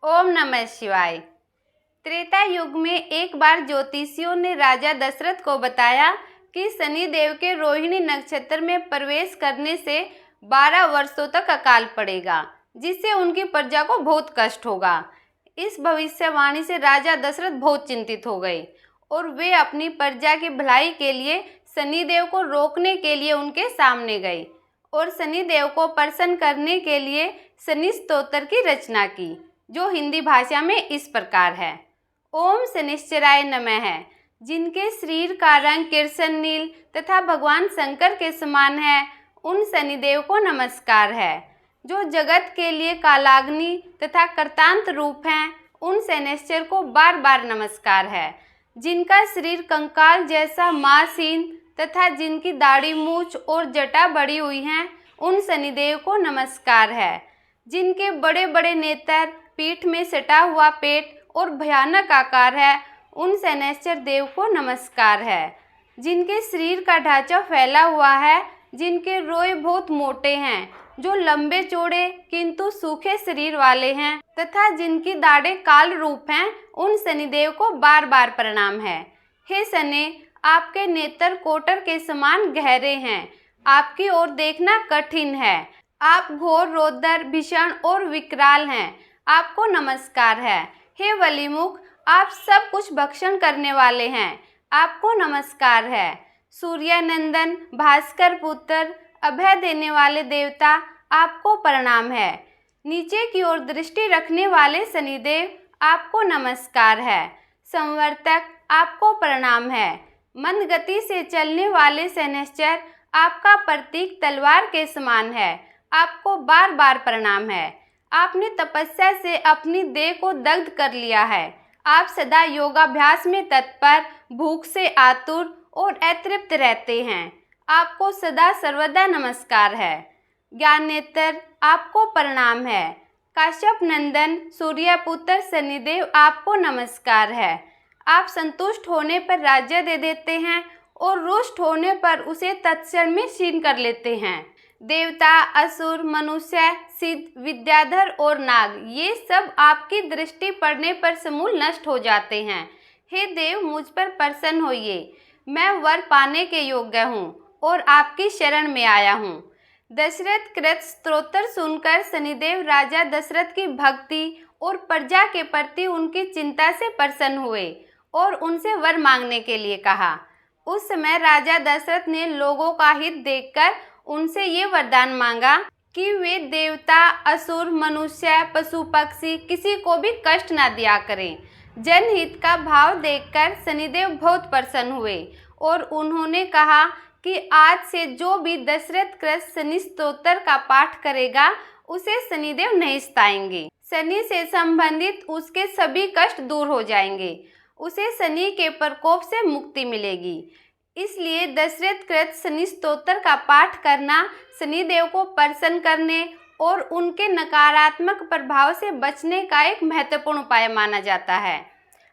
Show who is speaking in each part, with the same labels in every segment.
Speaker 1: ओम नमः शिवाय। त्रेता युग में एक बार ज्योतिषियों ने राजा दशरथ को बताया कि शनि देव के रोहिणी नक्षत्र में प्रवेश करने से 12 वर्षों तक अकाल पड़ेगा, जिससे उनकी प्रजा को बहुत कष्ट होगा। इस भविष्यवाणी से राजा दशरथ बहुत चिंतित हो गए और वे अपनी प्रजा की भलाई के लिए शनि देव को रोकने के लिए उनके सामने गए और शनि देव को प्रसन्न करने के लिए शनि स्तोत्र की रचना की, जो हिंदी भाषा में इस प्रकार है। ओम शनिश्चराय नमः है, जिनके शरीर का रंग कृष्ण नील तथा भगवान शंकर के समान है, उन शनिदेव को नमस्कार है। जो जगत के लिए कालाग्नि तथा कर्तांत रूप हैं, उन शनिश्चर को बार बार नमस्कार है। जिनका शरीर कंकाल जैसा मांसहीन तथा जिनकी दाढ़ी मूछ और जटा बड़ी हुई हैं, उन शनिदेव को नमस्कार है। जिनके बड़े बड़े नेत्र, पीठ में सटा हुआ पेट और भयानक आकार है, उन शनैश्चर देव को नमस्कार है। जिनके शरीर का ढांचा फैला हुआ है, जिनके रोए बहुत मोटे हैं, जो लंबे चौड़े किंतु सूखे शरीर वाले हैं तथा जिनकी दाढ़ें काल रूप हैं, उन शनिदेव को बार बार प्रणाम है। हे शनि, आपके नेत्र कोटर के समान गहरे हैं, आपकी ओर देखना कठिन है। आप घोर, रौद्र, भीषण और विकराल हैं, आपको नमस्कार है। हे बलिमुख, आप सब कुछ भक्षण करने वाले हैं, आपको नमस्कार है। सूर्यनंदन, भास्कर पुत्र, अभय देने वाले देवता, आपको प्रणाम है। नीचे की ओर दृष्टि रखने वाले शनिदेव, आपको नमस्कार है। संवर्तक, आपको प्रणाम है। मंद गति से चलने वाले शनैश्चर, आपका प्रतीक तलवार के समान है, आपको बार बार प्रणाम है। आपने तपस्या से अपनी देह को दग्ध कर लिया है। आप सदा योगाभ्यास में तत्पर, भूख से आतुर और अतृप्त रहते हैं, आपको सदा सर्वदा नमस्कार है। ज्ञान नेत्र, आपको प्रणाम है। काश्यप नंदन, सूर्यपुत्र शनिदेव, आपको नमस्कार है। आप संतुष्ट होने पर राज्य दे देते हैं और रुष्ट होने पर उसे तत्क्षण में छीन कर लेते हैं। देवता, असुर, मनुष्य, सिद्ध, विद्याधर और नाग, ये सब आपकी दृष्टि पड़ने पर समूल नष्ट हो जाते हैं। हे देव, मुझ पर प्रसन्न होइए, मैं वर पाने के योग्य हूँ और आपकी शरण में आया हूँ। दशरथ कृत स्तोत्र सुनकर शनिदेव राजा दशरथ की भक्ति और प्रजा के प्रति उनकी चिंता से प्रसन्न हुए और उनसे वर मांगने के लिए कहा। उस समय राजा दशरथ ने लोगों का हित देखकर उनसे ये वरदान मांगा कि वे देवता, असुर, मनुष्य, पशु पक्षी किसी को भी कष्ट न दिया करें। जनहित का भाव देखकर शनिदेव बहुत प्रसन्न हुए और उन्होंने कहा कि आज से जो भी दशरथ कृत शनि स्तोत्र का पाठ करेगा, उसे शनिदेव नहीं सताएंगे। शनि से संबंधित उसके सभी कष्ट दूर हो जाएंगे, उसे शनि के प्रकोप से मुक्ति मिलेगी। इसलिए दशरथ कृत शनि स्तोत्र का पाठ करना शनिदेव को प्रसन्न करने और उनके नकारात्मक प्रभाव से बचने का एक महत्वपूर्ण उपाय माना जाता है।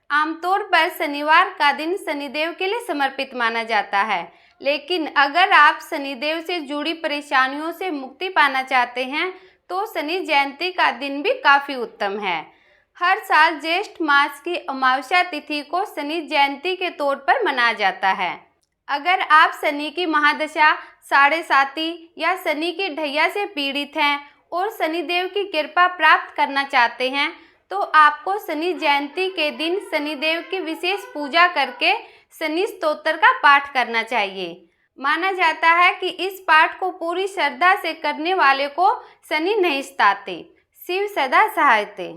Speaker 1: आमतौर पर शनिवार का दिन शनिदेव के लिए समर्पित माना जाता है, लेकिन अगर आप शनिदेव से जुड़ी परेशानियों से मुक्ति पाना चाहते हैं तो शनि जयंती का दिन भी काफ़ी उत्तम है। हर साल ज्येष्ठ मास की अमावस्या तिथि को शनि जयंती के तौर पर मनाया जाता है। अगर आप शनि की महादशा, साढ़े साती या शनि की ढैया से पीड़ित हैं और शनिदेव की कृपा प्राप्त करना चाहते हैं, तो आपको शनि जयंती के दिन शनिदेव की विशेष पूजा करके शनि स्तोत्र का पाठ करना चाहिए। माना जाता है कि इस पाठ को पूरी श्रद्धा से करने वाले को शनि नहीं सताते। शिव सदा सहायते।